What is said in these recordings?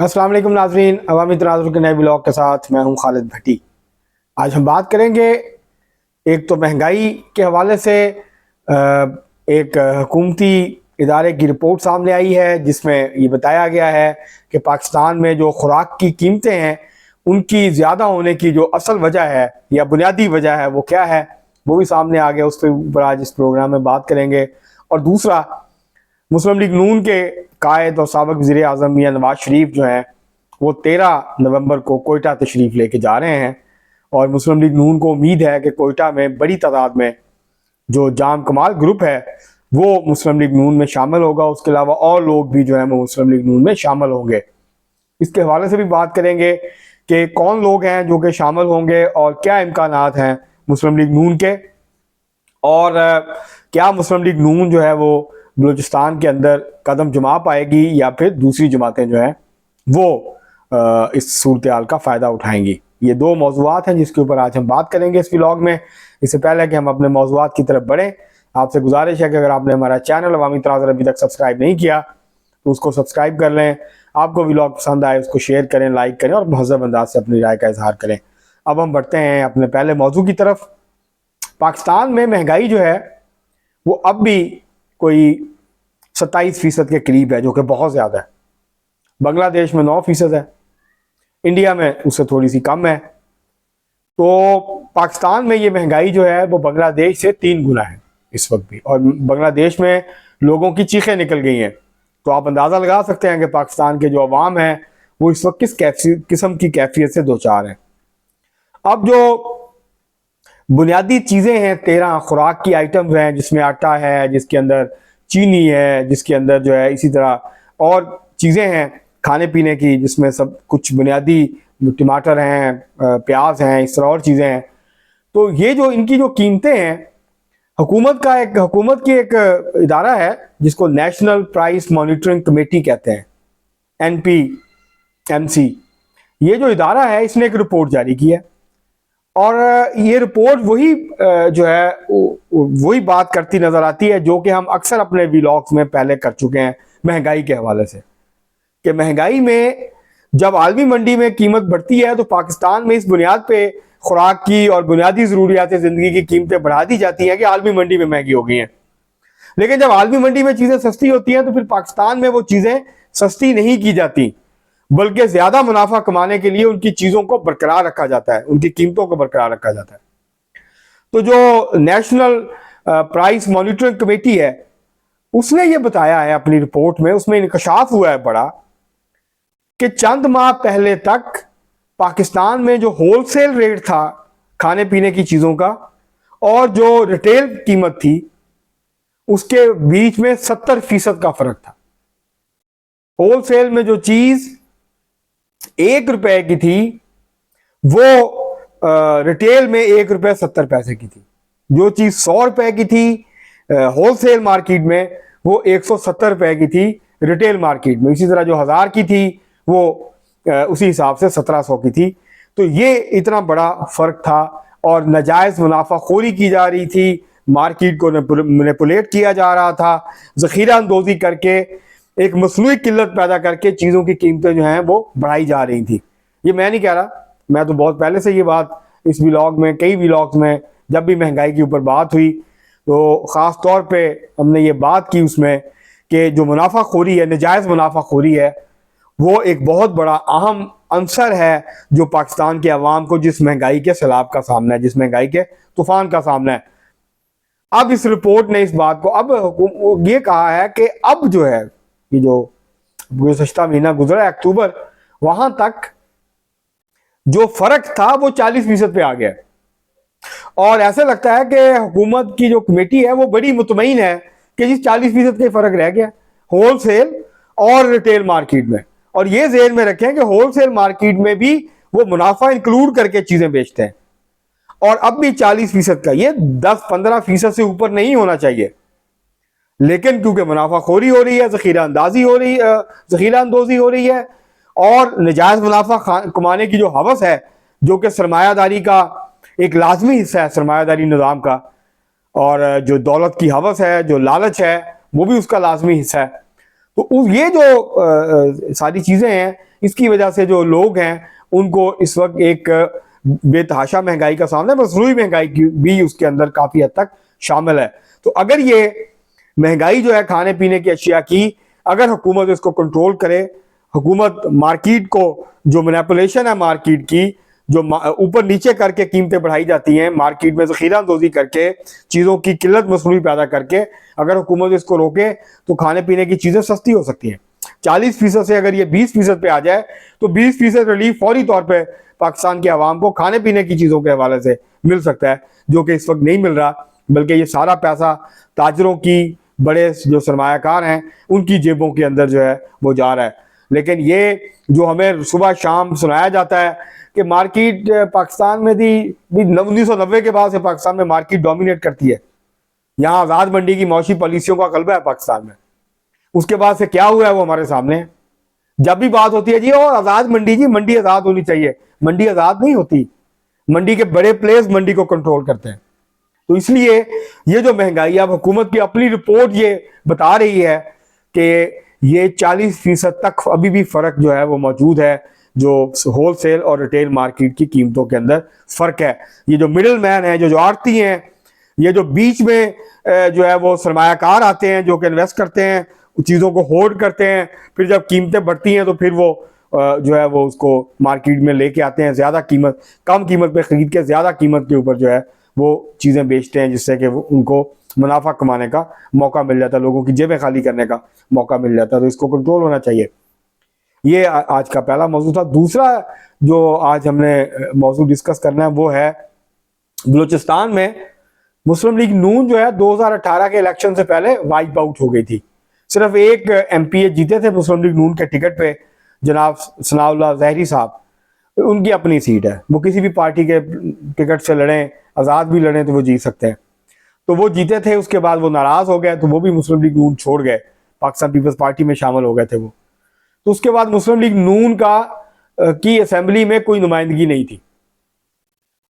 अस्सलाम वालेकुम नाज़रीन, अवामी तनाज़ुर के नए ब्लॉग के साथ मैं हूं खालिद भट्टी। आज हम बात करेंगे एक तो महंगाई के हवाले से। एक हुकूमती इदारे की रिपोर्ट सामने आई है जिसमें ये बताया गया है कि पाकिस्तान में जो खुराक की कीमतें हैं उनकी ज़्यादा होने की जो असल वजह है या बुनियादी वजह है वो क्या है, वो भी सामने आ गया। उसके ऊपर आज इस प्रोग्राम में बात करेंगे। और दूसरा, मुस्लिम लीग नून के कायद और साबिक़ वज़ीर आज़म मियां नवाज शरीफ जो हैं वो 13 नवंबर को कोयटा तशरीफ़ लेके जा रहे हैं और मुस्लिम लीग नून को उम्मीद है कि कोयटा में बड़ी तादाद में जो जाम कमाल ग्रुप है वो मुस्लिम लीग नून में शामिल होगा। उसके अलावा और लोग भी जो है वो मुस्लिम लीग नून में शामिल होंगे। इसके हवाले से भी बात करेंगे कि कौन लोग हैं जो कि शामिल होंगे और क्या इम्कानात हैं मुस्लिम लीग नून के, और क्या मुस्लिम लीग नून जो है वो बलूचिस्तान के अंदर कदम जमा पाएगी या फिर दूसरी जमातें जो हैं वो इस सूरत हाल का फ़ायदा उठाएंगी। ये दो मौज़ूआत हैं जिसके ऊपर आज हम बात करेंगे इस व्लॉग में। इससे पहले कि हम अपने मौज़ूआत की तरफ बढ़ें, आपसे गुजारिश है कि अगर आपने हमारा चैनल अवामी तनाज़ुर अभी तक सब्सक्राइब नहीं किया तो उसको सब्सक्राइब कर लें। आपको व्लॉग पसंद आए उसको शेयर करें, लाइक करें और महज़ब अंदाज से अपनी राय का इजहार करें। अब हम बढ़ते हैं अपने पहले मौजू की तरफ। पाकिस्तान में महंगाई जो है वो अब भी कोई 27% के करीब है, जो कि बहुत ज़्यादा है। बांग्लादेश में 9% है, इंडिया में उससे थोड़ी सी कम है। तो पाकिस्तान में ये महंगाई जो है वो बांग्लादेश से 3 गुना है इस वक्त भी, और बांग्लादेश में लोगों की चीखें निकल गई हैं। तो आप अंदाज़ा लगा सकते हैं कि पाकिस्तान के जो अवाम है वो इस वक्त किस किस्म की कैफियत से दो चार हैं। अब जो बुनियादी चीज़ें हैं, 13 खुराक की आइटम्स हैं जिसमें आटा है, जिसके अंदर चीनी है, जिसके अंदर जो है इसी तरह और चीज़ें हैं खाने पीने की जिसमें सब कुछ बुनियादी टमाटर हैं, प्याज हैं, इस तरह और चीज़ें हैं। तो ये जो इनकी जो कीमतें हैं, हुकूमत की एक इदारा है जिसको नेशनल प्राइस मॉनिटरिंग कमेटी कहते हैं, NPMC। ये जो इदारा है इसने एक रिपोर्ट जारी की है और ये रिपोर्ट वही जो है वही बात करती नज़र आती है जो कि हम अक्सर अपने व्लॉग्स में पहले कर चुके हैं महंगाई के हवाले से, कि महंगाई में जब आलमी मंडी में कीमत बढ़ती है तो पाकिस्तान में इस बुनियाद पे खुराक की और बुनियादी ज़रूरियात ज़िंदगी की कीमतें बढ़ा दी जाती हैं कि आलमी मंडी में महंगी हो गई हैं। लेकिन जब आलमी मंडी में चीज़ें सस्ती होती हैं तो फिर पाकिस्तान में वो चीज़ें सस्ती नहीं की जाती, बल्कि ज़्यादा मुनाफा कमाने के लिए उनकी चीज़ों को बरकरार रखा जाता है, उनकी कीमतों को बरकरार रखा जाता है। तो जो नेशनल प्राइस मॉनिटरिंग कमेटी है उसने ये बताया है अपनी रिपोर्ट में, उसमें इंकशाफ हुआ है बड़ा कि चंद माह पहले तक पाकिस्तान में जो होलसेल रेट था खाने पीने की चीज़ों का और जो रिटेल कीमत थी उसके बीच में 70% का फर्क था। होलसेल में जो चीज़ 1 रुपए की थी वो रिटेल में 1 रुपये 70 पैसे की थी। जो चीज़ 100 रुपए की थी होलसेल मार्केट में वो 170 रुपए की थी रिटेल मार्केट में। इसी तरह जो 1000 की थी वो उसी हिसाब से 1700 की थी। तो ये इतना बड़ा फ़र्क था और नाजायज़ मुनाफाखोरी की जा रही थी, मार्केट को मैनिपुलेट किया जा रहा था, ज़ख़ीरा अंदोज़ी करके एक मसनूई किल्लत पैदा करके चीज़ों की कीमतें जो हैं वो बढ़ाई जा रही थी। ये मैं नहीं कह रहा, मैं तो बहुत पहले से ये बात इस व्लॉग में, कई व्लॉग्स में जब भी महंगाई के ऊपर बात हुई तो ख़ास तौर पे हमने ये बात की उसमें कि जो मुनाफाखोरी है, नाजायज़ मुनाफाखोरी है, वो एक बहुत बड़ा अहम अंसर है जो पाकिस्तान के अवाम को जिस महंगाई के सैलाब का सामना है, जिस महंगाई के तूफान का सामना है। अब इस रिपोर्ट ने इस बात को अब ये कहा है कि अब जो है ये जो गुज़श्ता महीना गुजरा है अक्टूबर, वहां तक जो फर्क था वो 40% पे आ गया और ऐसे लगता है कि हुकूमत की जो कमेटी है वो बड़ी मुतमईन है कि जिस 40% का फर्क रह गया होलसेल और रिटेल मार्केट में। और ये ज़हन में रखें कि होलसेल मार्केट में भी वो मुनाफा इंक्लूड करके चीजें बेचते हैं और अब भी 40% का, ये 10-15% से ऊपर नहीं होना चाहिए। लेकिन क्योंकि मुनाफाखोरी हो रही है, ज़ख़ीरा अंदोज़ी हो रही है और नजायज़ मुनाफा कमाने की जो हवस है, जो कि सरमायादारी का एक लाजमी हिस्सा है, सरमायादारी निज़ाम का, और जो दौलत की हवस है, जो लालच है, वो भी उसका लाजमी हिस्सा है। ये जो सारी चीज़ें हैं, इसकी वजह से जो लोग हैं उनको इस वक्त एक बेतहाशा महंगाई का सामना है, मसनूई महंगाई की भी उसके अंदर काफ़ी हद तक शामिल है। तो अगर ये महंगाई जो है खाने पीने की अशिया की, अगर हुकूमत इसको कंट्रोल करे, हुकूमत मार्केट को, जो मैनिपुलेशन है मार्केट की, जो ऊपर नीचे करके कीमतें बढ़ाई जाती हैं, मार्केट में ज़ख़ीरा अंदोज़ी करके, चीज़ों की किल्लत मसनूई पैदा करके, अगर हुकूमत इसको रोके तो खाने पीने की चीज़ें सस्ती हो सकती हैं। 40% से अगर ये 20% पे आ जाए तो 20% रिलीफ फौरी तौर पे पाकिस्तान की आवाम को खाने पीने की चीज़ों के हवाले से मिल सकता है, जो कि इस वक्त नहीं मिल रहा, बल्कि ये सारा पैसा ताजरों की, बड़े जो सरमायाकार हैं उनकी जेबों के अंदर जो है वो जा रहा है। लेकिन ये जो हमें सुबह शाम सुनाया जाता है कि मार्केट पाकिस्तान में भी 1990 के बाद से पाकिस्तान में मार्केट डोमिनेट करती है, यहाँ आज़ाद मंडी की मौशी पॉलिसियों का गलबा है पाकिस्तान में। उसके बाद से क्या हुआ है वो हमारे सामने है। जब भी बात होती है जी और आज़ाद मंडी, जी मंडी आज़ाद होनी चाहिए, मंडी आज़ाद नहीं होती, मंडी के बड़े प्लेयर्स मंडी को कंट्रोल करते हैं। तो इसलिए ये जो महंगाई, अब हुकूमत की अपनी रिपोर्ट ये बता रही है कि ये 40% तक अभी भी फ़र्क जो है वो मौजूद है, जो होलसेल और रिटेल मार्केट की कीमतों के अंदर फ़र्क है। ये जो मिडिल मैन है, जो आड़ती हैं, ये जो बीच में जो है वो सरमायाकार आते हैं, जो कि इन्वेस्ट करते हैं, चीज़ों को होल्ड करते हैं, फिर जब कीमतें बढ़ती हैं तो फिर वो जो है वो उसको मार्केट में लेके आते हैं, ज़्यादा कीमत, कम कीमत पे ख़रीद के ज़्यादा कीमत के ऊपर जो है वो चीज़ें बेचते हैं, जिससे कि उनको मुनाफा कमाने का मौका मिल जाता है, लोगों की जेबें खाली करने का मौका मिल जाता है। तो इसको कंट्रोल होना चाहिए। ये आज का पहला मौजू था। दूसरा जो आज हमने मौजू डिस्कस करना है वो है बलूचिस्तान में मुस्लिम लीग नून जो है 2018 के इलेक्शन से पहले वाइप आउट हो गई थी। सिर्फ एक एमपीए जीते थे मुस्लिम लीग नून के टिकट पे, जनाब सनाउल्लाह ज़हरी साहब, उनकी अपनी सीट है, वो किसी भी पार्टी के टिकट से लड़ें, आज़ाद भी लड़ें तो वो जीत सकते हैं। तो वो जीते थे, उसके बाद वो नाराज़ हो गए, तो वो भी मुस्लिम लीग नून छोड़ गए, पाकिस्तान पीपल्स पार्टी में शामिल हो गए थे वो। तो उसके बाद मुस्लिम लीग नून की असेंबली में कोई नुमाइंदगी नहीं थी।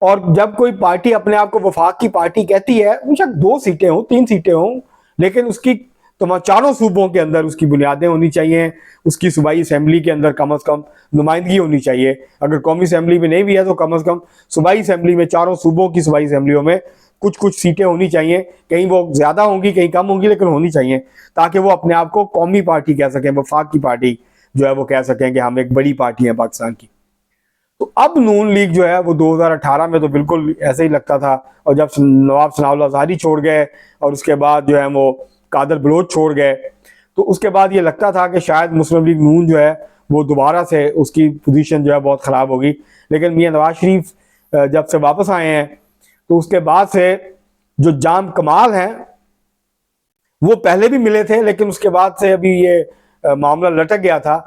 और जब कोई पार्टी अपने आप को वफाक की पार्टी कहती है, बेशक 2 सीटें हों, 3 सीटें हों, लेकिन उसकी तो चारों सूबों के अंदर उसकी बुनियादें होनी चाहिए, उसकी सूबाई असेंबली के अंदर कम अज़ कम नुमाइंदगी होनी चाहिए। अगर कौमी असेंबली में नहीं भी है तो कम अज़ कम सूबाई असेंबली में, चारों सूबों की सूबाई असेंबलियों में कुछ कुछ सीटें होनी चाहिए। कहीं वो ज़्यादा होंगी, कहीं कम होंगी, लेकिन होनी चाहिए, ताकि वो अपने आप को कौमी पार्टी कह सकें, वफाक की पार्टी जो है वो कह सकें कि हम एक बड़ी पार्टी है पाकिस्तान की। तो अब नून लीग जो है वो 2018 में तो बिल्कुल ऐसे ही लगता था, और जब नवाब सनाउल्लाह ज़हरी छोड़ गए और उसके बाद जो है वो कादर बलोच छोड़ गए, तो उसके बाद ये लगता था कि शायद मुस्लिम लीग नून जो है वो दोबारा से उसकी पोजीशन जो है बहुत ख़राब होगी। लेकिन मियां नवाज शरीफ जब से वापस आए हैं तो उसके बाद से जो जाम कमाल हैं वो पहले भी मिले थे, लेकिन उसके बाद से अभी ये मामला लटक गया था।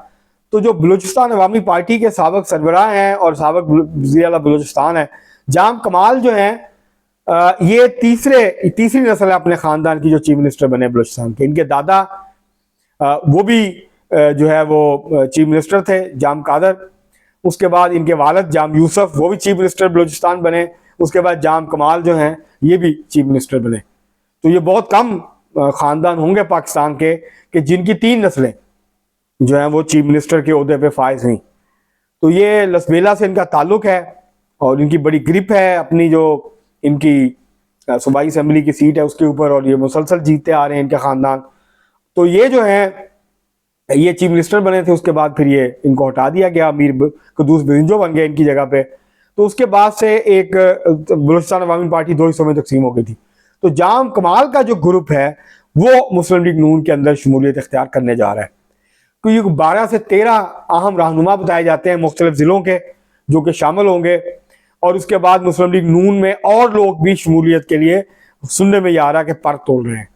तो जो बलूचिस्तान अवामी पार्टी के साबिक सरबराह हैं और साबिक वज़ीर आला बलूचिस्तान है, जाम कमाल जो हैं, ये तीसरी नस्ल है अपने ख़ानदान की जो चीफ मिनिस्टर बने बलूचिस्तान के। इनके दादा वो भी जो है वो चीफ मिनिस्टर थे, जाम कादर। उसके बाद इनके वालिद जाम यूसुफ, वो भी चीफ मिनिस्टर बलूचिस्तान बने। उसके बाद जाम कमाल जो हैं ये भी चीफ मिनिस्टर बने। तो ये बहुत कम ख़ानदान होंगे पाकिस्तान के कि जिनकी 3 नस्लें जो हैं वो चीफ मिनिस्टर के ओहदे पे फायज हुई। तो ये लसबेला से इनका ताल्लुक है और इनकी बड़ी ग्रिप है अपनी जो इनकी सूबाई असेंबली की सीट है उसके ऊपर, और ये मुसलसल जीतते आ रहे हैं इनके ख़ानदान। तो ये जो है ये चीफ मिनिस्टर बने थे, उसके बाद फिर ये इनको हटा दिया गया, मीर कुद्दूस बिरिंजो बन गए इनकी जगह पे। तो उसके बाद से एक बलूचिस्तान अवामी पार्टी 2 हिस्सों में तकसीम हो गई थी। तो जाम कमाल का जो ग्रुप है वो मुस्लिम लीग नून के अंदर शमूलियत इख्तियार करने जा रहा है, क्योंकि 12 से 13 अहम रहनुमा बताए जाते हैं मुख्तलिफ ज़िलों के जो कि शामिल होंगे। और उसके बाद मुस्लिम लीग नून में और लोग भी शमूलियत के लिए सुनने में आ रहा है कि पर तोड़ रहे हैं।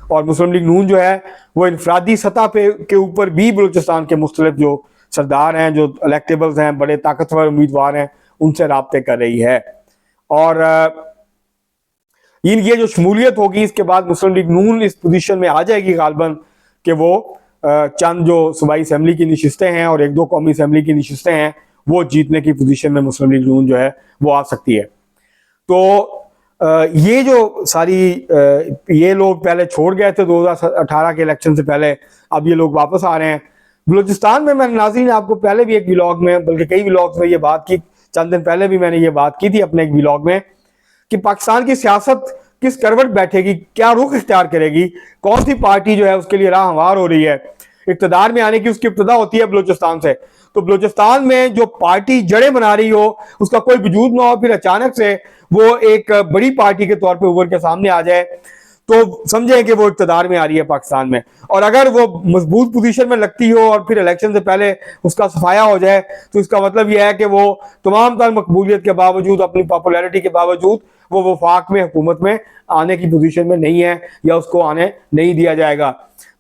और मुस्लिम लीग नून जो है वो इनफरादी सतह पे के ऊपर भी बलूचिस्तान के मुख्तलिफ जो सरदार हैं, जो इलेक्टेबल्स हैं, बड़े ताकतवर उम्मीदवार हैं, उनसे राब्ते कर रही है। और ये जो शमूलियत होगी, इसके बाद मुस्लिम लीग नून इस पोजीशन में आ जाएगी गालबन कि वो चंद जो सूबाई असेंबली की नशिस्तें हैं और 1-2 कौमी असेंबली की नशिस्तें हैं वो जीतने की पोजीशन में मुस्लिम लीग नून जो है वो आ सकती है। तो ये जो सारी ये लोग पहले छोड़ गए थे 2018 के इलेक्शन से पहले, अब ये लोग वापस आ रहे हैं बलूचिस्तान में। मैंने नाज़रीन आपको पहले भी एक व्लॉग में, बल्कि कई व्लॉग्स में ये बात की, चंद दिन पहले भी मैंने ये बात की थी अपने एक व्लॉग में, कि पाकिस्तान की सियासत किस करवट बैठेगी, क्या रुख इख्तियार करेगी, कौन सी पार्टी जो है उसके लिए राह हमवार हो रही है। इक़्तिदार में आने की उसकी इब्तिदा होती है बलूचिस्तान से, तो बलूचिस्तान में जो पार्टी जड़ें बना रही हो, उसका कोई वजूद ना हो, फिर अचानक से वो एक बड़ी पार्टी के तौर पे उभर के सामने आ जाए, तो समझें कि वो इक़्तिदार में आ रही है पाकिस्तान में। और अगर वो मजबूत पोजीशन में लगती हो और फिर इलेक्शन से पहले उसका सफाया हो जाए, तो इसका मतलब यह है कि वो तमाम तर मकबूलियत के बावजूद, अपनी पॉपुलैरिटी के बावजूद, वो वफाक में, हुकूमत में आने की पोजीशन में नहीं है, या उसको आने नहीं दिया जाएगा।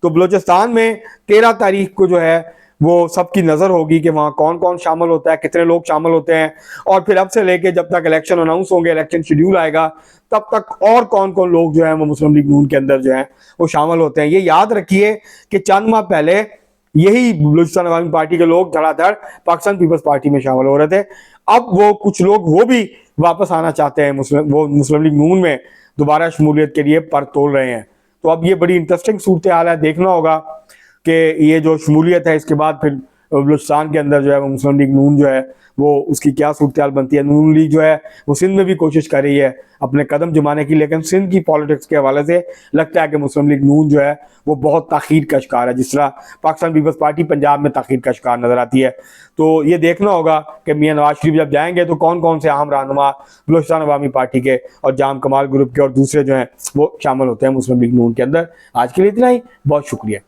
तो बलूचिस्तान में 13 तारीख को जो है वो सबकी नज़र होगी कि वहाँ कौन कौन शामिल होता है, कितने लोग शामिल होते हैं, और फिर अब से लेके जब तक इलेक्शन अनाउंस होंगे, इलेक्शन शेड्यूल आएगा, तब तक और कौन कौन लोग जो हैं वो मुस्लिम लीग नून के अंदर जो हैं वो शामिल होते हैं। ये याद रखिए कि चंद माह पहले यही बलूचिस्तान अवामी पार्टी के लोग धड़ाधड़ पाकिस्तान पीपल्स पार्टी में शामिल हो रहे थे। अब वो कुछ लोग वो भी वापस आना चाहते हैं, मुस्लिम लीग नून में दोबारा शमूलियत के लिए पर तोल रहे हैं। तो अब ये बड़ी इंटरेस्टिंग सूरत हाल है, देखना होगा कि ये जो शमूलियत है इसके बाद फिर बलूचिस्तान के अंदर जो है वो मुस्लिम लीग नून जो है वो उसकी क्या सूरत हाल बनती है। नून लीग जो है वो सिंध में भी कोशिश कर रही है अपने कदम जमाने की, लेकिन सिंध की पॉलिटिक्स के हवाले से लगता है कि मुस्लिम लीग नून जो है वो बहुत ताखीर का शिकार है, जिस तरह पाकिस्तान पीपल्स पार्टी पंजाब में ताखीर का शिकार नजर आती है। तो ये देखना होगा कि मियां नवाज शरीफ जब जाएंगे तो कौन कौन से अहम रहनुमा बलूचिस्तान अवामी पार्टी के और जाम कमाल ग्रुप के और दूसरे जो हैं वो शामिल होते हैं मुस्लिम लीग नून के अंदर। आज के लिए इतना ही, बहुत शुक्रिया।